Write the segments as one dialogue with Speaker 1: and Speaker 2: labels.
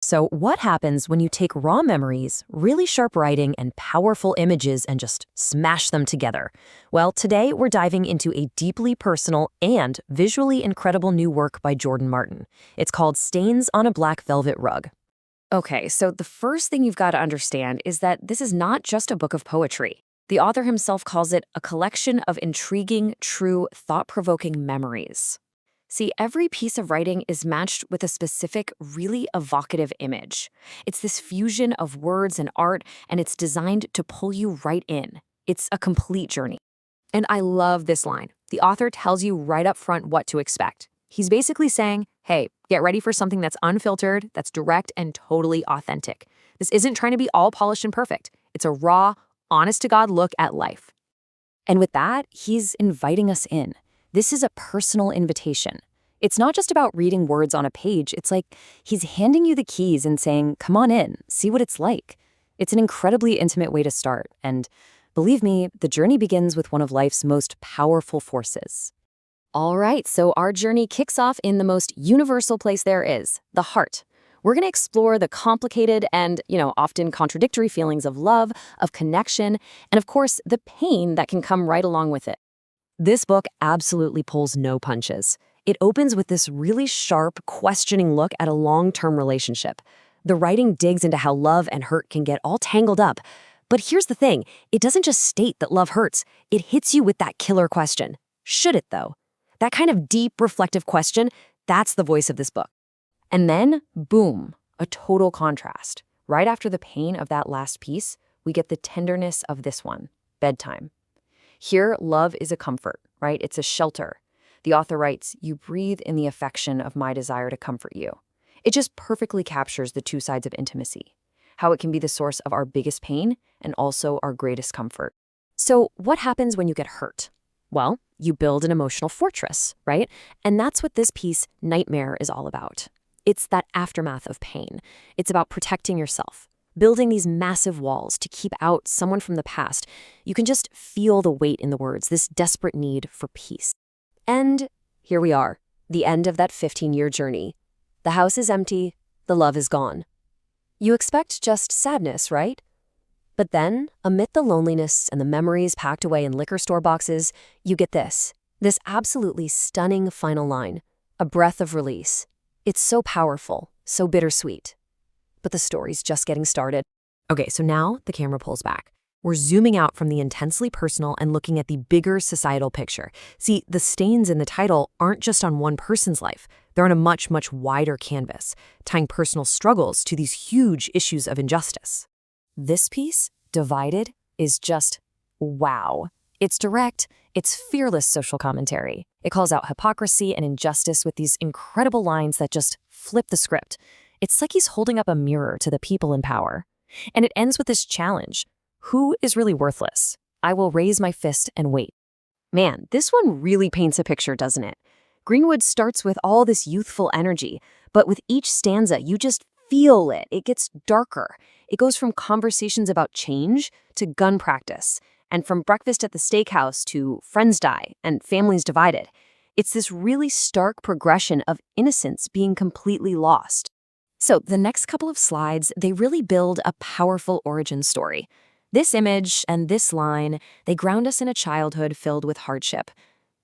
Speaker 1: So, what happens when you take raw memories, really sharp writing, and powerful images and just smash them together? Well, today we're diving into a deeply personal and visually incredible new work by Jordan Martin. It's called Stains on a Black Velvet Rug. Okay, so the first thing you've got to understand is that this is not just a book of poetry. The author himself calls it a collection of intriguing, true, thought-provoking memories. See, every piece of writing is matched with a specific, really evocative image. It's this fusion of words and art, and it's designed to pull you right in. It's a complete journey. And I love this line. The author tells you right up front what to expect. He's basically saying, hey, get ready for something that's unfiltered, that's direct, and totally authentic. This isn't trying to be all polished and perfect. It's a raw, honest-to-God look at life. And with that, he's inviting us in. This is a personal invitation. It's not just about reading words on a page. It's like he's handing you the keys and saying, come on in, see what it's like. It's an incredibly intimate way to start. And believe me, the journey begins with one of life's most powerful forces. All right, so our journey kicks off in the most universal place there is, the heart. We're going to explore the complicated and, often contradictory feelings of love, of connection, and of course, the pain that can come right along with it. This book absolutely pulls no punches. It opens with this really sharp, questioning look at a long-term relationship. The writing digs into how love and hurt can get all tangled up. But here's the thing, it doesn't just state that love hurts, it hits you with that killer question. Should it, though? That kind of deep, reflective question, that's the voice of this book. And then, boom, a total contrast. Right after the pain of that last piece, we get the tenderness of this one, bedtime. Here, love is a comfort, right? It's a shelter. The author writes, you breathe in the affection of my desire to comfort you. It just perfectly captures the two sides of intimacy, how it can be the source of our biggest pain and also our greatest comfort. So what happens when you get hurt? Well, you build an emotional fortress, right? And that's what this piece, Nightmare, is all about. It's that aftermath of pain. It's about protecting yourself, building these massive walls to keep out someone from the past. You can just feel the weight in the words, this desperate need for peace. And here we are, the end of that 15-year journey. The house is empty, the love is gone. You expect just sadness, right? But then, amid the loneliness and the memories packed away in liquor store boxes, you get this absolutely stunning final line, a breath of release. It's so powerful, so bittersweet. But the story's just getting started. Okay, so now the camera pulls back. We're zooming out from the intensely personal and looking at the bigger societal picture. See, the stains in the title aren't just on one person's life. They're on a much, much wider canvas, tying personal struggles to these huge issues of injustice. This piece, Divided, is just wow. It's direct, it's fearless social commentary. It calls out hypocrisy and injustice with these incredible lines that just flip the script. It's like he's holding up a mirror to the people in power. And it ends with this challenge. Who is really worthless? I will raise my fist and wait. Man, this one really paints a picture, doesn't it? Greenwood starts with all this youthful energy, but with each stanza, you just feel it. It gets darker. It goes from conversations about change to gun practice, and from breakfast at the steakhouse to friends die and families divided. It's this really stark progression of innocence being completely lost. So the next couple of slides, they really build a powerful origin story. This image and this line, they ground us in a childhood filled with hardship.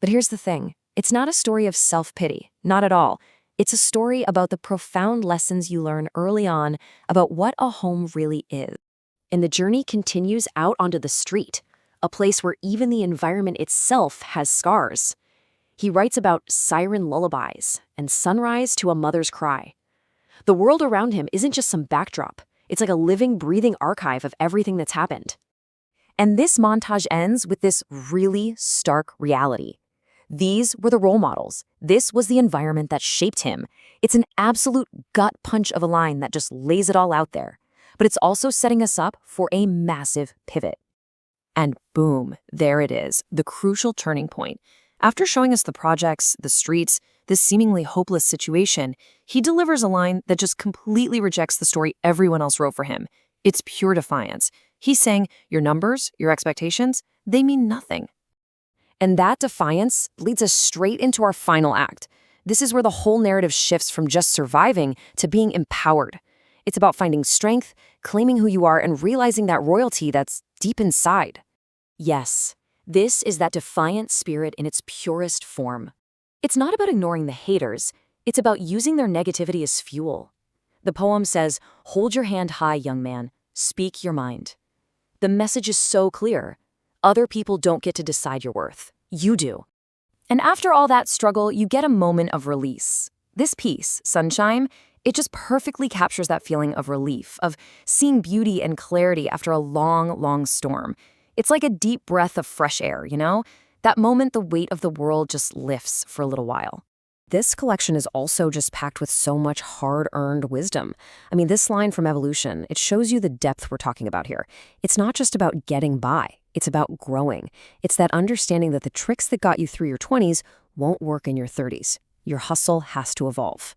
Speaker 1: But here's the thing. It's not a story of self-pity, not at all. It's a story about the profound lessons you learn early on about what a home really is. And the journey continues out onto the street, a place where even the environment itself has scars. He writes about siren lullabies and sunrise to a mother's cry. The world around him isn't just some backdrop. It's like a living, breathing archive of everything that's happened. And this montage ends with this really stark reality. These were the role models. This was the environment that shaped him. It's an absolute gut punch of a line that just lays it all out there. But it's also setting us up for a massive pivot. And boom, there it is, the crucial turning point. After showing us the projects, the streets, this seemingly hopeless situation, he delivers a line that just completely rejects the story everyone else wrote for him. It's pure defiance. He's saying, your numbers, your expectations, they mean nothing. And that defiance leads us straight into our final act. This is where the whole narrative shifts from just surviving to being empowered. It's about finding strength, claiming who you are, and realizing that royalty that's deep inside. Yes, this is that defiant spirit in its purest form. It's not about ignoring the haters, it's about using their negativity as fuel. The poem says, "Hold your hand high, young man. Speak your mind." The message is so clear. Other people don't get to decide your worth. You do. And after all that struggle, you get a moment of release. This piece, Sunshine, it just perfectly captures that feeling of relief, of seeing beauty and clarity after a long, long storm. It's like a deep breath of fresh air, you know? That moment the weight of the world just lifts for a little while. This collection is also just packed with so much hard-earned wisdom. I mean, this line from Evolution, it shows you the depth we're talking about here. It's not just about getting by. It's about growing. It's that understanding that the tricks that got you through your 20s won't work in your 30s. Your hustle has to evolve.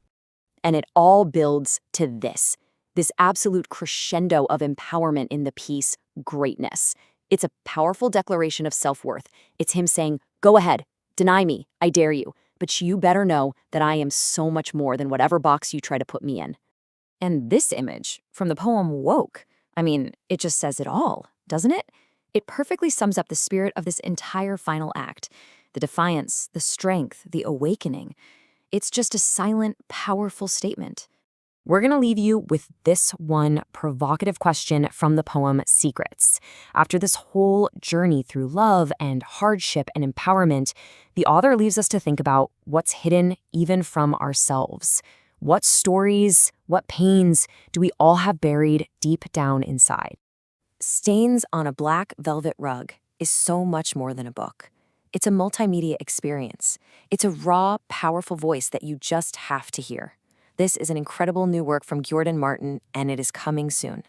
Speaker 1: And it all builds to this absolute crescendo of empowerment in the piece, Greatness. It's a powerful declaration of self-worth. It's him saying, "Go ahead, deny me, I dare you, but you better know that I am so much more than whatever box you try to put me in." And this image from the poem Woke, I mean, it just says it all, doesn't it? It perfectly sums up the spirit of this entire final act. The defiance, the strength, the awakening. It's just a silent, powerful statement. We're going to leave you with this one provocative question from the poem Secrets. After this whole journey through love and hardship and empowerment, the author leaves us to think about what's hidden even from ourselves. What stories, what pains do we all have buried deep down inside? Stains on a Black Velvet Rug is so much more than a book. It's a multimedia experience. It's a raw, powerful voice that you just have to hear. This is an incredible new work from Jordan Martin, and it is coming soon.